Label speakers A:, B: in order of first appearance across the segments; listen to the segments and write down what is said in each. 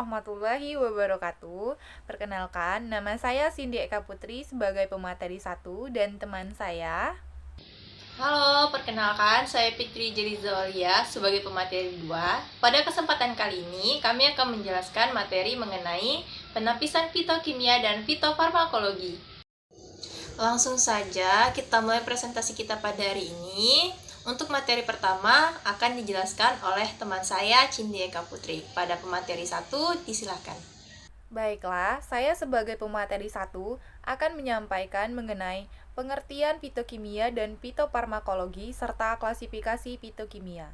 A: warahmatullahi wabarakatuh. Perkenalkan, nama saya Cindy Eka Putri sebagai pemateri 1 dan teman saya.
B: Halo, perkenalkan saya Fitri Jeliza Aulia sebagai pemateri 2. Pada kesempatan kali ini, kami akan menjelaskan materi mengenai penapisan fitokimia dan fitofarmakologi. Langsung saja kita mulai presentasi kita pada hari ini. Untuk materi pertama akan dijelaskan oleh teman saya Cindy Eka Putri. Pada pemateri 1, disilahkan.
A: Baiklah, saya sebagai pemateri 1 akan menyampaikan mengenai pengertian fitokimia dan fitofarmakologi serta klasifikasi fitokimia.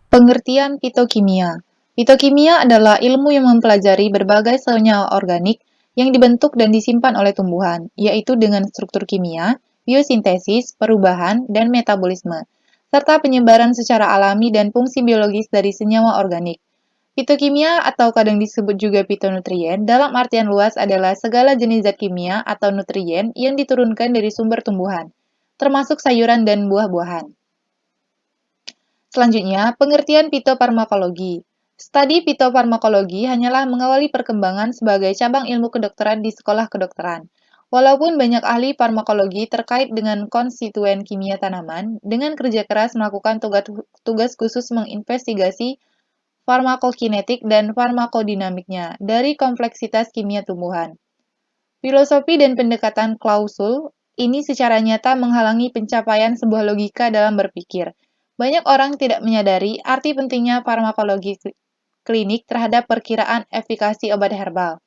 C: Pengertian fitokimia. Fitokimia adalah ilmu yang mempelajari berbagai senyawa organik yang dibentuk dan disimpan oleh tumbuhan, yaitu dengan struktur kimia, biosintesis, perubahan, dan metabolisme, serta penyebaran secara alami dan fungsi biologis dari senyawa organik. Fitokimia atau kadang disebut juga fitonutrien dalam artian luas adalah segala jenis zat kimia atau nutrien yang diturunkan dari sumber tumbuhan, termasuk sayuran dan buah-buahan. Selanjutnya, pengertian fitofarmakologi. Studi fitofarmakologi hanyalah mengawali perkembangan sebagai cabang ilmu kedokteran di sekolah kedokteran. Walaupun banyak ahli farmakologi terkait dengan konstituen kimia tanaman, dengan kerja keras melakukan tugas khusus menginvestigasi farmakokinetik dan farmakodinamiknya dari kompleksitas kimia tumbuhan. Filosofi dan pendekatan klausul ini secara nyata menghalangi pencapaian sebuah logika dalam berpikir. Banyak orang tidak menyadari arti pentingnya farmakologi klinik terhadap perkiraan efikasi obat herbal.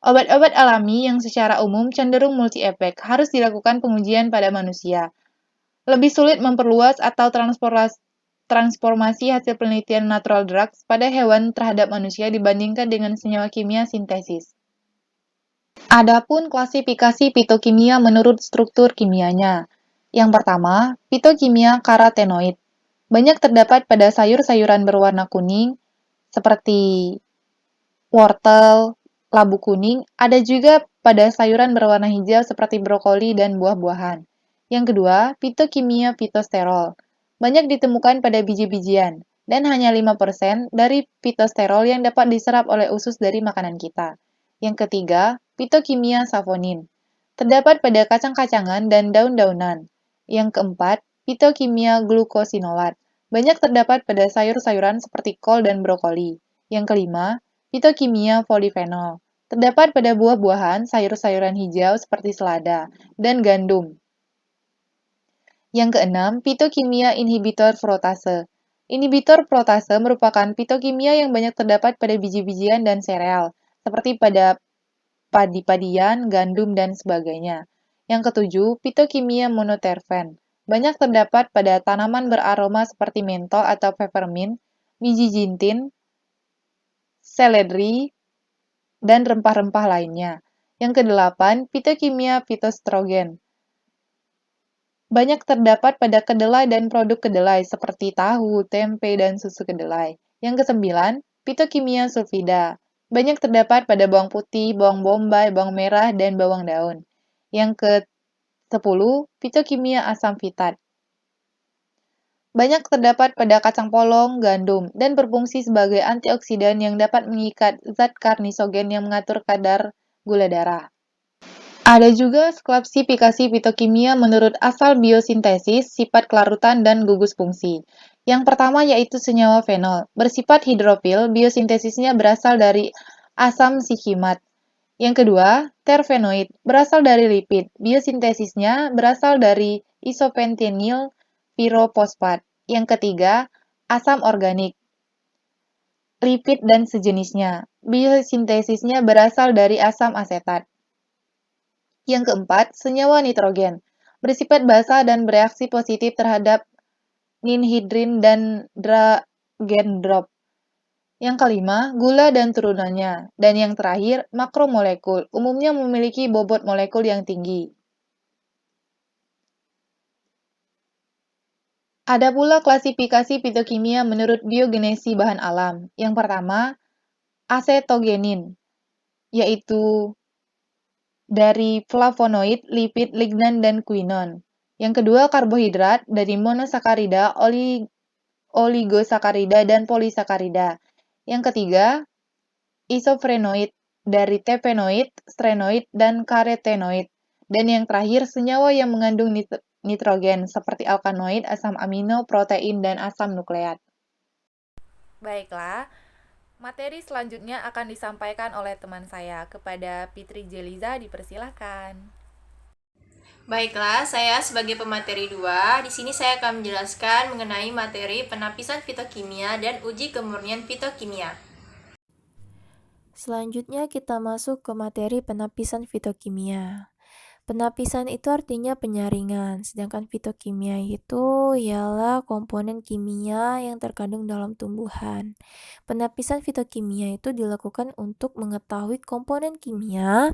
C: Obat-obat alami yang secara umum cenderung multi-efek harus dilakukan pengujian pada manusia. Lebih sulit memperluas atau transformasi hasil penelitian natural drugs pada hewan terhadap manusia dibandingkan dengan senyawa kimia sintesis. Adapun klasifikasi fitokimia menurut struktur kimianya. Yang pertama, fitokimia karotenoid. Banyak terdapat pada sayur-sayuran berwarna kuning seperti wortel, labu kuning, ada juga pada sayuran berwarna hijau seperti brokoli dan buah-buahan. Yang kedua, fitokimia fitosterol. Banyak ditemukan pada biji-bijian, dan hanya 5% dari fitosterol yang dapat diserap oleh usus dari makanan kita. Yang ketiga, fitokimia savonin. Terdapat pada kacang-kacangan dan daun-daunan. Yang keempat, fitokimia glukosinolat. Banyak terdapat pada sayur-sayuran seperti kol dan brokoli. Yang kelima, fitokimia polifenol. Terdapat pada buah-buahan, sayur-sayuran hijau seperti selada, dan gandum. Yang keenam, fitokimia inhibitor frotase. Inhibitor frotase merupakan fitokimia yang banyak terdapat pada biji-bijian dan sereal, seperti pada padi-padian, gandum, dan sebagainya. Yang ketujuh, fitokimia monoterfen. Banyak terdapat pada tanaman beraroma seperti mentol atau peppermint, biji jintin, seledri, dan rempah-rempah lainnya. Yang kedelapan, fitokimia fitostrogen. Banyak terdapat pada kedelai dan produk kedelai seperti tahu, tempe, dan susu kedelai. Yang kesembilan, fitokimia sulfida. Banyak terdapat pada bawang putih, bawang bombay, bawang merah, dan bawang daun. Yang ke-10, fitokimia asam fitat. Banyak terdapat pada kacang polong, gandum, dan berfungsi sebagai antioksidan yang dapat mengikat zat karnisogen yang mengatur kadar gula darah. Ada juga klasifikasi fitokimia menurut asal biosintesis, sifat kelarutan, dan gugus fungsi. Yang pertama yaitu senyawa fenol. Bersifat hidrofil, biosintesisnya berasal dari asam sikimat. Yang kedua, terfenoid. Berasal dari lipid. Biosintesisnya berasal dari isopentenyl pirofosfat. Yang ketiga, asam organik. Lipid dan sejenisnya. Biosintesisnya berasal dari asam asetat. Yang keempat, senyawa nitrogen. Bersifat basa dan bereaksi positif terhadap ninhidrin dan dragendrop. Yang kelima, gula dan turunannya. Dan yang terakhir, makromolekul. Umumnya memiliki bobot molekul yang tinggi. Ada pula klasifikasi fitokimia menurut biogenesi bahan alam. Yang pertama, acetogenin, yaitu dari flavonoid, lipid, lignan, dan quinon. Yang kedua, karbohidrat dari monosakarida, oligosakarida, dan polisakarida. Yang ketiga, isofrenoid, dari terpenoid, strenoid, dan karotenoid. Dan yang terakhir, senyawa yang mengandung nitrogen, seperti alkanoid, asam amino, protein, dan asam nukleat.
A: Baiklah, materi selanjutnya akan disampaikan oleh teman saya. Kepada Fitri Jeliza dipersilahkan.
B: Baiklah, saya sebagai pemateri 2, di sini saya akan menjelaskan mengenai materi penapisan fitokimia dan uji kemurnian fitokimia. Selanjutnya kita masuk ke materi penapisan fitokimia. Penapisan itu artinya penyaringan, sedangkan fitokimia itu ialah komponen kimia yang terkandung dalam tumbuhan. Penapisan fitokimia itu dilakukan untuk mengetahui komponen kimia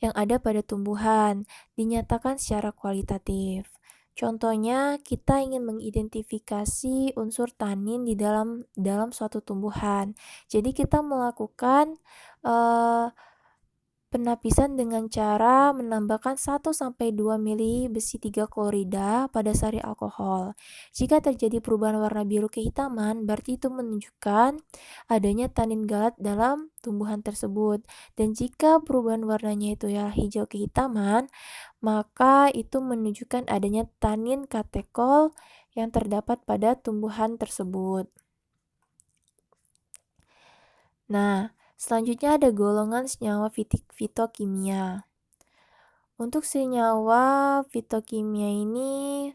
B: yang ada pada tumbuhan, dinyatakan secara kualitatif. Contohnya, kita ingin mengidentifikasi unsur tanin di dalam suatu tumbuhan. Jadi kita melakukan penapisan dengan cara menambahkan 1-2 mili besi 3 klorida pada sari alkohol. Jika terjadi perubahan warna biru kehitaman, berarti itu menunjukkan adanya tanin galat dalam tumbuhan tersebut. Dan jika perubahan warnanya itu ya hijau kehitaman, maka itu menunjukkan adanya tanin katekol yang terdapat pada tumbuhan tersebut. Nah, selanjutnya ada golongan senyawa fitokimia. Untuk senyawa fitokimia ini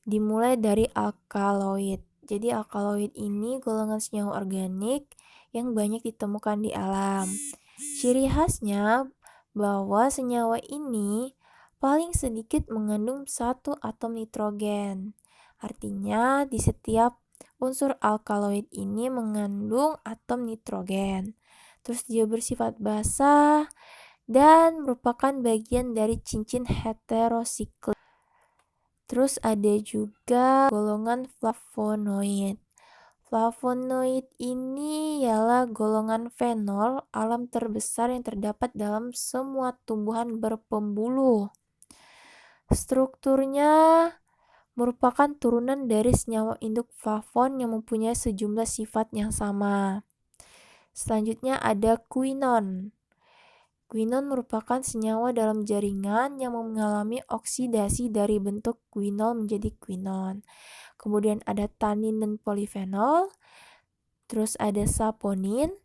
B: dimulai dari alkaloid. Jadi alkaloid ini golongan senyawa organik yang banyak ditemukan di alam. Ciri khasnya bahwa senyawa ini paling sedikit mengandung 1 atom nitrogen. Artinya di setiap unsur alkaloid ini mengandung atom nitrogen. Terus dia bersifat basah dan merupakan bagian dari cincin heterosiklik. Terus ada juga golongan flavonoid. Flavonoid ini ialah golongan fenol alam terbesar yang terdapat dalam semua tumbuhan berpembuluh. Strukturnya merupakan turunan dari senyawa induk flavon yang mempunyai sejumlah sifat yang sama. Selanjutnya ada quinon. Quinon merupakan senyawa dalam jaringan yang mengalami oksidasi dari bentuk quinol menjadi quinon. Kemudian ada tanin dan polifenol. Terus ada saponin,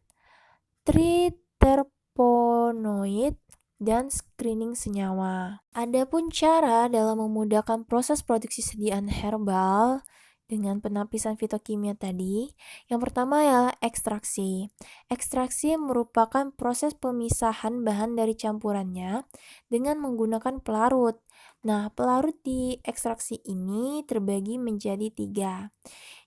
B: triterpenoid, dan screening senyawa. Adapun cara dalam memudahkan proses produksi sediaan herbal dengan penapisan fitokimia tadi, yang pertama ialah ekstraksi. Ekstraksi merupakan proses pemisahan bahan dari campurannya dengan menggunakan pelarut. Nah, pelarut di ekstraksi ini terbagi menjadi 3,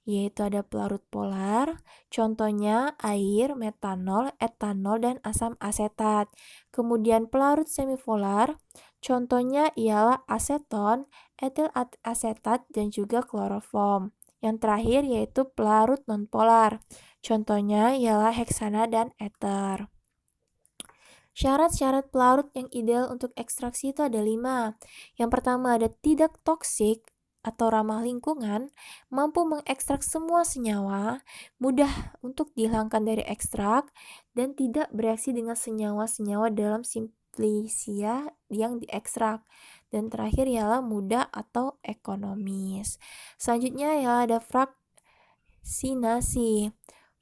B: yaitu ada pelarut polar, contohnya air, metanol, etanol, dan asam asetat. Kemudian pelarut semipolar, contohnya ialah aseton, etil asetat, dan juga kloroform. Yang terakhir yaitu pelarut nonpolar, contohnya ialah heksana dan ether. Syarat-syarat pelarut yang ideal untuk ekstraksi itu ada 5. Yang pertama ada tidak toksik atau ramah lingkungan, mampu mengekstrak semua senyawa, mudah untuk dihilangkan dari ekstrak, dan tidak bereaksi dengan senyawa-senyawa dalam simplicia yang diekstrak. Dan terakhir ialah mudah atau ekonomis. Selanjutnya ya ada fraksinasi.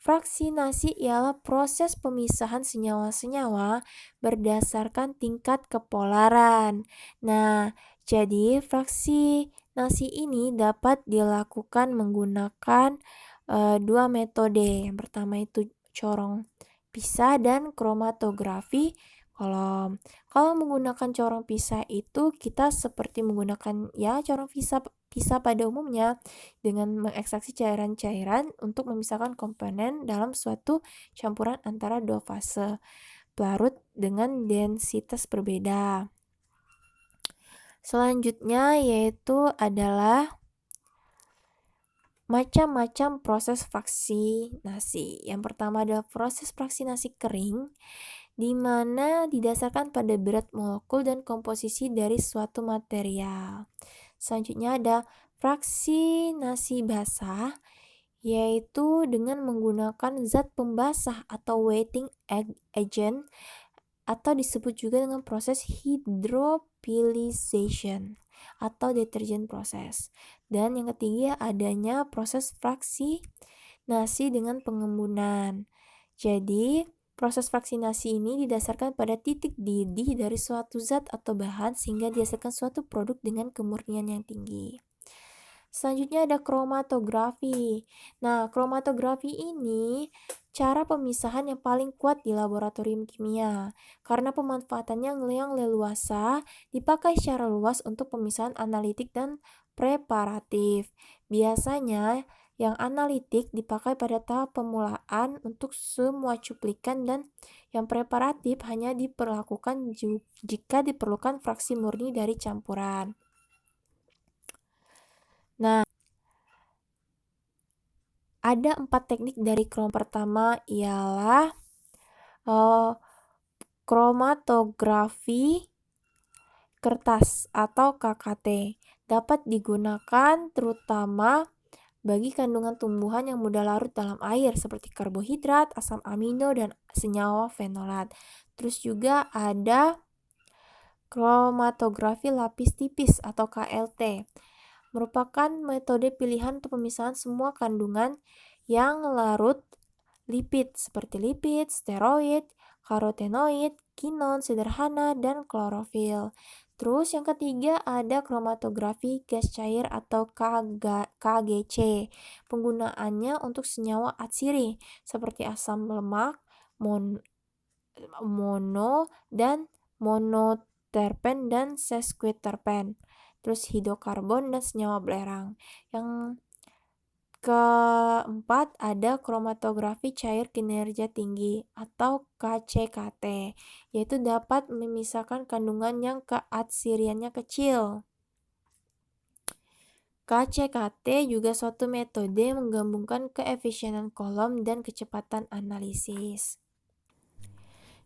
B: Fraksinasi ialah proses pemisahan senyawa-senyawa berdasarkan tingkat kepolaran. Nah, jadi fraksinasi ini dapat dilakukan menggunakan 2 metode. Yang pertama itu corong pisah dan kromatografi kolom. Kalau menggunakan corong pisah itu kita seperti menggunakan ya corong pisah pada umumnya dengan mengekstraksi cairan-cairan untuk memisahkan komponen dalam suatu campuran antara 2 fase pelarut dengan densitas berbeda. Selanjutnya yaitu adalah macam-macam proses fraksinasi. Yang pertama adalah proses fraksinasi kering, di mana didasarkan pada berat molekul dan komposisi dari suatu material. Selanjutnya ada fraksinasi basah,
D: yaitu dengan menggunakan zat pembasah atau wetting agent atau disebut juga dengan proses hydrophilization atau deterjen proses. Dan yang ketiga adanya proses fraksinasi dengan pengembunan. Jadi, proses vaksinasi ini didasarkan pada titik didih dari suatu zat atau bahan sehingga dihasilkan suatu produk dengan kemurnian yang tinggi. Selanjutnya ada kromatografi. Nah, kromatografi ini cara pemisahan yang paling kuat di laboratorium kimia karena pemanfaatannya yang leluasa dipakai secara luas untuk pemisahan analitik dan preparatif. Biasanya yang analitik dipakai pada tahap pemulaan untuk semua cuplikan dan yang preparatif hanya diperlakukan jika diperlukan fraksi murni dari campuran. Nah, ada 4 teknik dari pertama ialah kromatografi kertas atau KKT. Dapat digunakan terutama bagi kandungan tumbuhan yang mudah larut dalam air seperti karbohidrat, asam amino, dan senyawa fenolat. Terus juga ada kromatografi lapis tipis atau KLT. Merupakan metode pilihan untuk pemisahan semua kandungan yang larut lipid seperti lipid, steroid, karotenoid, kinon sederhana, dan klorofil. Terus yang ketiga ada kromatografi gas cair atau KGC. Penggunaannya untuk senyawa atsiri seperti asam lemak, mono dan monoterpen dan sesquiterpen. Terus hidrokarbon dan senyawa belerang. Yang keempat ada kromatografi cair kinerja tinggi atau KCKT, yaitu dapat memisahkan kandungan yang keatsiriannya kecil. KCKT juga suatu metode menggabungkan keefisienan kolom dan kecepatan analisis.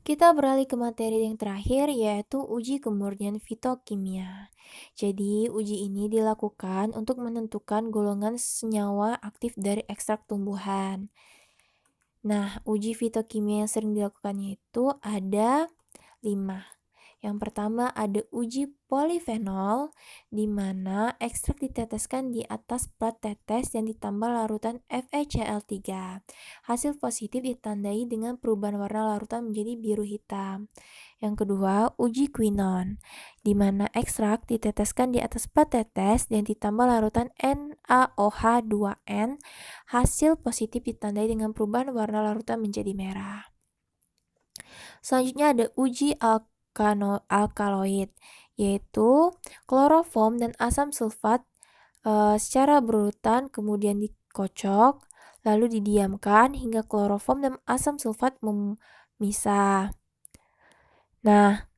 D: Kita beralih ke materi yang terakhir yaitu uji kemurnian fitokimia. Jadi, uji ini dilakukan untuk menentukan golongan senyawa aktif dari ekstrak tumbuhan. Nah, uji fitokimia yang sering dilakukannya itu ada 5. Yang pertama ada uji polifenol, di mana ekstrak diteteskan di atas plat tetes yang ditambah larutan FeCl3. Hasil positif ditandai dengan perubahan warna larutan menjadi biru hitam. Yang kedua, uji quinon, di mana ekstrak diteteskan di atas plat tetes dan ditambah larutan NaOH2n. Hasil positif ditandai dengan perubahan warna larutan menjadi merah. Selanjutnya ada uji alkaloid, yaitu kloroform dan asam sulfat secara berurutan kemudian dikocok, lalu didiamkan hingga kloroform dan asam sulfat memisah. Nah,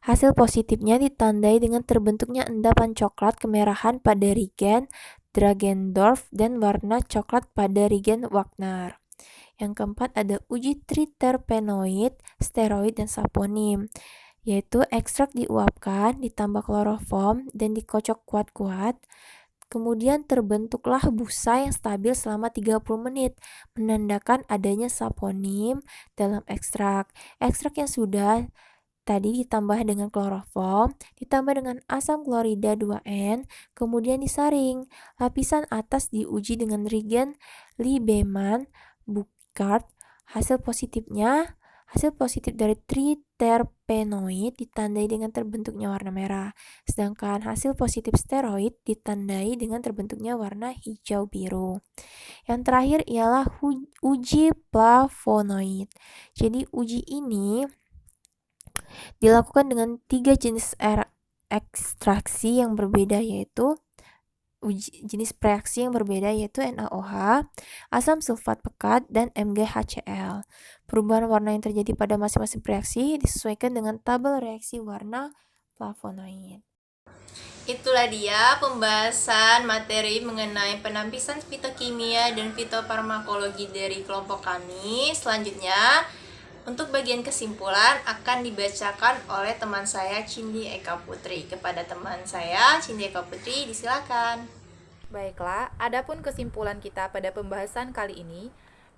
D: hasil positifnya ditandai dengan terbentuknya endapan coklat kemerahan pada reagen Dragendorf dan warna coklat pada reagen Wagner. Yang keempat ada uji triterpenoid, steroid, dan saponin, yaitu ekstrak diuapkan, ditambah kloroform, dan dikocok kuat-kuat. Kemudian terbentuklah busa yang stabil selama 30 menit, menandakan adanya saponin dalam ekstrak. Ekstrak yang sudah tadi ditambah dengan kloroform, ditambah dengan asam klorida 2N, kemudian disaring. Lapisan atas diuji dengan reagen Lieberman, hasil positif dari triterpenoid ditandai dengan terbentuknya warna merah, sedangkan hasil positif steroid ditandai dengan terbentuknya warna hijau biru. Yang terakhir ialah uji flavonoid. Jadi uji ini dilakukan dengan 3 jenis ekstraksi yang berbeda yaitu jenis reaksi yang berbeda yaitu NaOH, asam sulfat pekat, dan MgHCl. Perubahan warna yang terjadi pada masing-masing reaksi disesuaikan dengan tabel reaksi warna flavonoid.
B: Itulah dia pembahasan materi mengenai penampisan fitokimia dan fitofarmakologi dari kelompok kami. Selanjutnya, untuk bagian kesimpulan akan dibacakan oleh teman saya Cindy Eka Putri. Kepada teman saya Cindy Eka Putri, disilakan.
A: Baiklah, adapun kesimpulan kita pada pembahasan kali ini,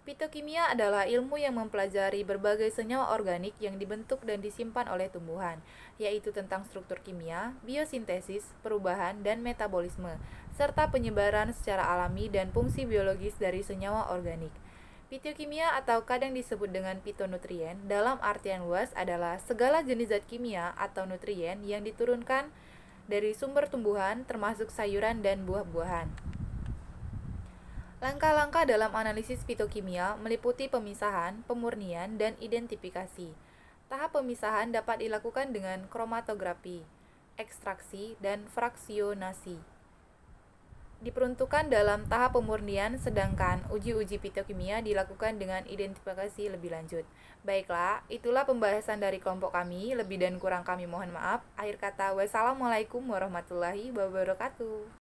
A: fitokimia adalah ilmu yang mempelajari berbagai senyawa organik yang dibentuk dan disimpan oleh tumbuhan, yaitu tentang struktur kimia, biosintesis, perubahan, dan metabolisme, serta penyebaran secara alami dan fungsi biologis dari senyawa organik. Fitokimia atau kadang disebut dengan fitonutrien dalam artian luas adalah segala jenis zat kimia atau nutrien yang diturunkan dari sumber tumbuhan termasuk sayuran dan buah-buahan. Langkah-langkah dalam analisis fitokimia meliputi pemisahan, pemurnian, dan identifikasi. Tahap pemisahan dapat dilakukan dengan kromatografi, ekstraksi, dan fraksionasi. Diperuntukkan dalam tahap pemurnian, sedangkan uji-uji fitokimia dilakukan dengan identifikasi lebih lanjut. Baiklah, itulah pembahasan dari kelompok kami. Lebih dan kurang kami mohon maaf. Akhir kata, wassalamualaikum warahmatullahi wabarakatuh.